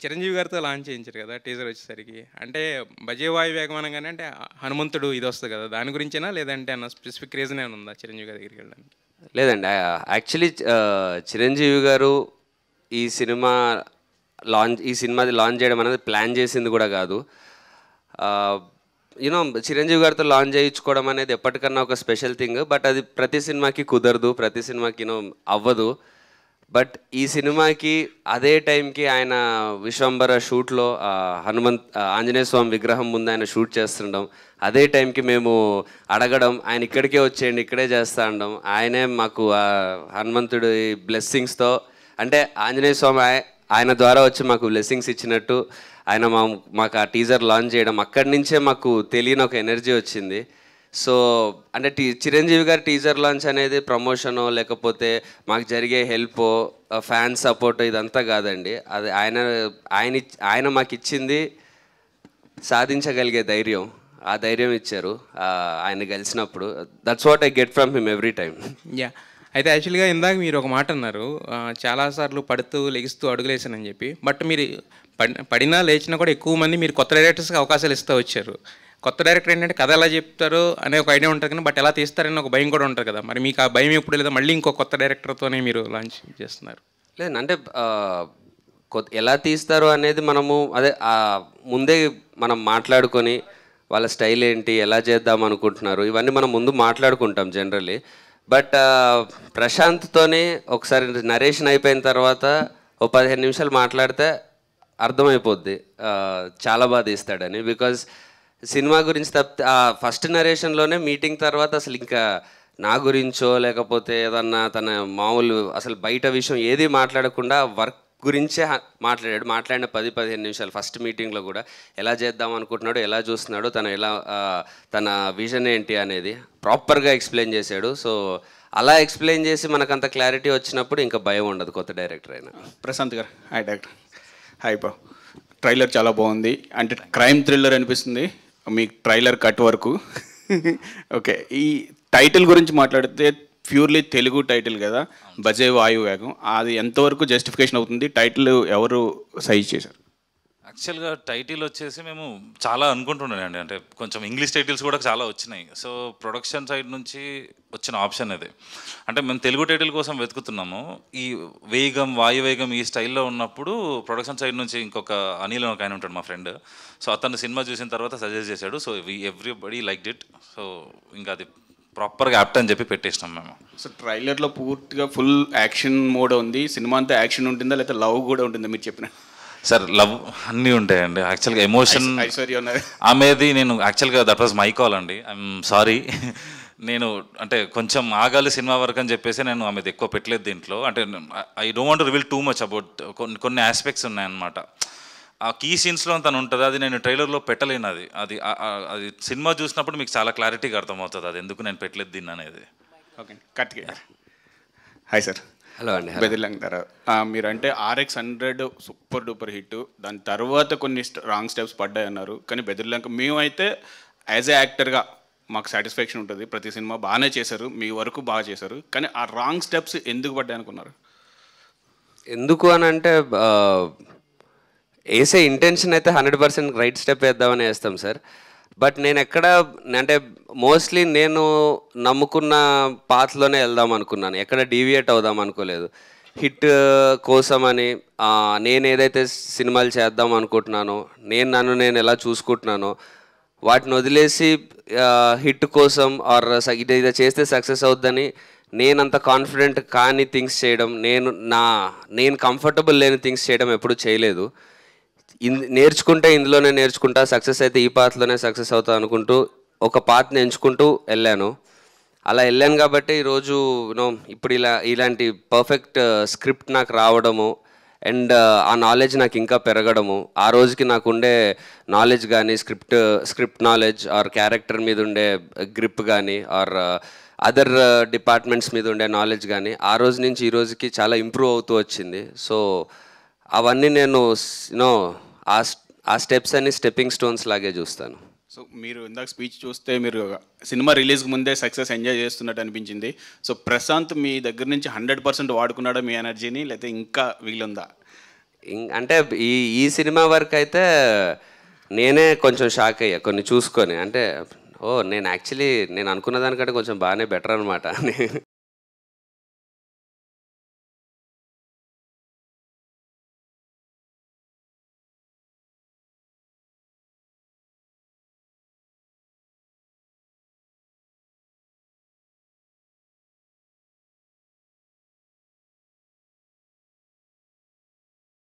చిరంజీవి గారితో లాంచ్ చేయించారు కదా టీజర్ వచ్చేసరికి. అంటే 'భజే వాయు వేగం' అనగానే అంటే హనుమంతుడు ఇది వస్తుంది కదా, దాని గురించేనా లేదంటే అన్న స్పెసిఫిక్ రీజన్ ఏమైనా ఉందా చిరంజీవి గారి దగ్గరికి వెళ్ళడానికి? లేదండి. యాక్చువల్లీ చిరంజీవి గారు ఈ సినిమా ఈ సినిమాది లాంచ్ చేయడం అనేది ప్లాన్ చేసింది కూడా కాదు. యూనో చిరంజీవి గారితో లాంచ్ చేయించుకోవడం అనేది ఎప్పటికన్నా ఒక స్పెషల్ థింగ్. బట్ అది ప్రతి సినిమాకి కుదరదు, ప్రతి సినిమాకి అవ్వదు. బట్ ఈ సినిమాకి అదే టైంకి ఆయన విశ్వంబర షూట్లో ఆంజనేయ స్వామి విగ్రహం ముందు ఆయన షూట్ చేస్తుండడం, అదే టైంకి మేము అడగడం, ఆయన ఇక్కడికే వచ్చేయండి ఇక్కడే చేస్తా అనడం, ఆయనే మాకు హనుమంతుడి బ్లెస్సింగ్స్తో, అంటే ఆంజనేయ స్వామి ఆయన ద్వారా వచ్చి మాకు బ్లెస్సింగ్స్ ఇచ్చినట్టు ఆయన మాకు ఆ టీజర్ లాంచ్ చేయడం, అక్కడి నుంచే మాకు తెలియని ఒక ఎనర్జీ వచ్చింది. సో అంటే చిరంజీవి గారి టీజర్ లాంచ్ అనేది ప్రమోషనో లేకపోతే మాకు జరిగే హెల్పో ఫ్యాన్స్ సపోర్ట్ ఇదంతా కాదండి. అది ఆయన మాకు ఇచ్చింది సాధించగలిగే ధైర్యం. ఆ ధైర్యం ఇచ్చారు ఆయన కలిసినప్పుడు. That's what I get from him every time. Yeah, అయితే యాక్చువల్గా ఇందాక మీరు ఒక మాట అన్నారు, చాలాసార్లు పడుతూ లెగిస్తూ అడుగులేసానని చెప్పి. బట్ మీరు పడినా లేచినా కూడా ఎక్కువ మంది మీరు కొత్త డైరెక్టర్స్కి అవకాశాలు ఇస్తూ వచ్చారు. కొత్త డైరెక్టర్ ఏంటంటే కథ ఎలా చెప్తారు అనే ఒక ఐడియా ఉంటుంది కానీ బట్ ఎలా తీస్తారని ఒక భయం కూడా ఉంటుంది కదా. మరి మీకు ఆ భయం ఎప్పుడు లేదా మళ్ళీ ఇంకో కొత్త డైరెక్టర్తోనే మీరు లాంచ్ చేస్తున్నారు? లేదు అంటే ఎలా తీస్తారు అనేది మనము అదే ముందే మనం మాట్లాడుకొని వాళ్ళ స్టైల్ ఏంటి, ఎలా చేద్దాం అనుకుంటున్నారు, ఇవన్నీ మనం ముందు మాట్లాడుకుంటాం జనరల్లీ. బట్ ప్రశాంత్తోనే ఒకసారి నరేషన్ అయిపోయిన తర్వాత ఓ 15 నిమిషాలు మాట్లాడితే అర్థమైపోద్ది చాలా బాగా తీస్తాడని. బికాజ్ సినిమా గురించి ఫస్ట్ నరేషన్లోనే మీటింగ్ తర్వాత అసలు ఇంకా నా గురించో లేకపోతే ఏదన్నా తన మామూలు అసలు బయట విషయం ఏది మాట్లాడకుండా వర్క్ గురించే మాట్లాడిన 10-15 నిమిషాలు ఫస్ట్ మీటింగ్లో కూడా ఎలా చేద్దాం అనుకుంటున్నాడో, ఎలా చూస్తున్నాడో, తన విజన్ ఏంటి అనేది ప్రాపర్గా ఎక్స్ప్లెయిన్ చేశాడు. సో అలా ఎక్స్ప్లెయిన్ చేసి మనకంత క్లారిటీ వచ్చినప్పుడు ఇంకా భయం ఉండదు కొత్త డైరెక్టర్ అయినా. ప్రశాంత్ గారు హాయ్ డైరెక్టర్. హాయ్ బా, ట్రైలర్ చాలా బాగుంది. అంటే క్రైమ్ థ్రిల్లర్ అనిపిస్తుంది మీ ట్రైలర్ కట్ వరకు. ఓకే, ఈ టైటిల్ గురించి మాట్లాడితే ప్యూర్లీ తెలుగు టైటిల్ కదా, భజే వాయు వేగం. అది ఎంతవరకు జస్టిఫికేషన్ అవుతుంది? టైటిల్ ఎవరు సజెస్ట్ చేశారు? యాక్చువల్గా టైటిల్ వచ్చేసి మేము చాలా అనుకుంటున్నానండి, అంటే కొంచెం ఇంగ్లీష్ టైటిల్స్ కూడా చాలా వచ్చినాయి. సో ప్రొడక్షన్ సైడ్ నుంచి వచ్చిన ఆప్షన్ అది. అంటే మేము తెలుగు టైటిల్ కోసం వెతుకుతున్నాము. ఈ వేగం, వాయువేగం ఈ స్టైల్లో ఉన్నప్పుడు ప్రొడక్షన్ సైడ్ నుంచి ఇంకొక అనిల్ ఒక ఆయన ఉంటాడు మా ఫ్రెండ్. సో అతను సినిమా చూసిన తర్వాత సజెస్ట్ చేశాడు. So everybody liked it. So ఇంకా అది ప్రాపర్గా యాప్ట్ అని చెప్పి పెట్టేసినాం మేము. సో ట్రైలర్లో పూర్తిగా ఫుల్ యాక్షన్ మోడ్ ఉంది. సినిమా అంతా యాక్షన్ ఉంటుందా లేకపోతే లవ్ కూడా ఉంటుందా మీరు చెప్పిన? సార్ లవ్ అన్నీ ఉంటాయండి. యాక్చువల్గా ఎమోషన్ ఆమెది నేను యాక్చువల్గా దట్ వాజ్ మై కాల్ అండి. I'm sorry. నేను అంటే కొంచెం ఆగాలి సినిమా వరకు అని చెప్పేసి నేను ఆమెది ఎక్కువ పెట్టలేదు దీంట్లో. అంటే I don't want to reveal too much about కొన్ని ఆస్పెక్ట్స్ ఉన్నాయన్నమాట. ఆ కీ సీన్స్లో తను ఉంటుంది, అది నేను ట్రైలర్లో పెట్టలేను. అది సినిమా చూసినప్పుడు మీకు చాలా క్లారిటీగా అర్థమవుతుంది అది ఎందుకు నేను పెట్టలేదు దీన్ని అనేది. Okay, cut. Hi sir. Hello అండి. బెదిర్లంటారా మీరంటే RX100 సూపర్ డూపర్ హిట్, దాని తర్వాత కొన్ని రాంగ్ స్టెప్స్ పడ్డాయి అన్నారు. కానీ బెదిర్లంక మేమైతే యాజ్ ఏ యాక్టర్గా మాకు సాటిస్ఫాక్షన్ ఉంటుంది. ప్రతి సినిమా బాగానే చేశారు, మీ వరకు బాగా చేశారు. కానీ ఆ రాంగ్ స్టెప్స్ ఎందుకు పడ్డాయి అనుకున్నారు? ఎందుకు అని అంటే వేసే ఇంటెన్షన్ అయితే 100% రైట్ స్టెప్ వేద్దామని వేస్తాం సార్. బట్ నేను అంటే మోస్ట్లీ నేను నమ్ముకున్న పాత్లోనే వెళ్దాం అనుకున్నాను, ఎక్కడ డీవియేట్ అవుదాం అనుకోలేదు. హిట్ కోసమని నేను ఏదైతే సినిమాలు చేద్దాం అనుకుంటున్నానో, నన్ను ఎలా చూసుకుంటున్నానో వాటిని వదిలేసి హిట్ కోసం ఆర్ ఇది చేస్తే సక్సెస్ అవుద్దని నేనంత కాన్ఫిడెంట్ కాని థింగ్స్ చేయడం, నేను కంఫర్టబుల్ లేని థింగ్స్ చేయడం ఎప్పుడూ చేయలేదు. నేర్చుకుంటే ఇందులోనే నేర్చుకుంటా, సక్సెస్ అయితే ఈ పాత్లోనే సక్సెస్ అవుతా అనుకుంటూ ఒక పాత్ని ఎంచుకుంటూ వెళ్ళాను. అలా వెళ్ళాను కాబట్టి ఈరోజు ఇప్పుడు ఇలాంటి పర్ఫెక్ట్ స్క్రిప్ట్ నాకు రావడము అండ్ ఆ నాలెడ్జ్ నాకు ఇంకా పెరగడము, ఆ రోజుకి నాకు ఉండే నాలెడ్జ్ కానీ స్క్రిప్ట్ నాలెడ్జ్ ఆర్ క్యారెక్టర్ మీద ఉండే గ్రిప్ కానీ ఆర్ అదర్ డిపార్ట్మెంట్స్ మీద ఉండే నాలెడ్జ్ కానీ ఆ రోజు నుంచి ఈ రోజుకి చాలా ఇంప్రూవ్ అవుతూ వచ్చింది. సో అవన్నీ నేను ఆ స్టెప్స్ అన్ని స్టెప్పింగ్ స్టోన్స్ లాగే చూస్తాను. సో మీరు ఇందాక స్పీచ్ చూస్తే మీరు సినిమా రిలీజ్కి ముందే సక్సెస్ ఎంజాయ్ చేస్తున్నట్టు అనిపించింది. సో ప్రశాంత్ మీ దగ్గర నుంచి 100% వాడుకున్నాడా మీ ఎనర్జీని, లేకపోతే ఇంకా మిగిలిందా? అంటే ఈ సినిమా వరకు అయితే నేనే కొంచెం షాక్ అయ్యా కొన్ని చూసుకొని. అంటే నేను యాక్చువల్లీ నేను అనుకున్న దానికంటే కొంచెం బాగానే బెటర్ అనమాట.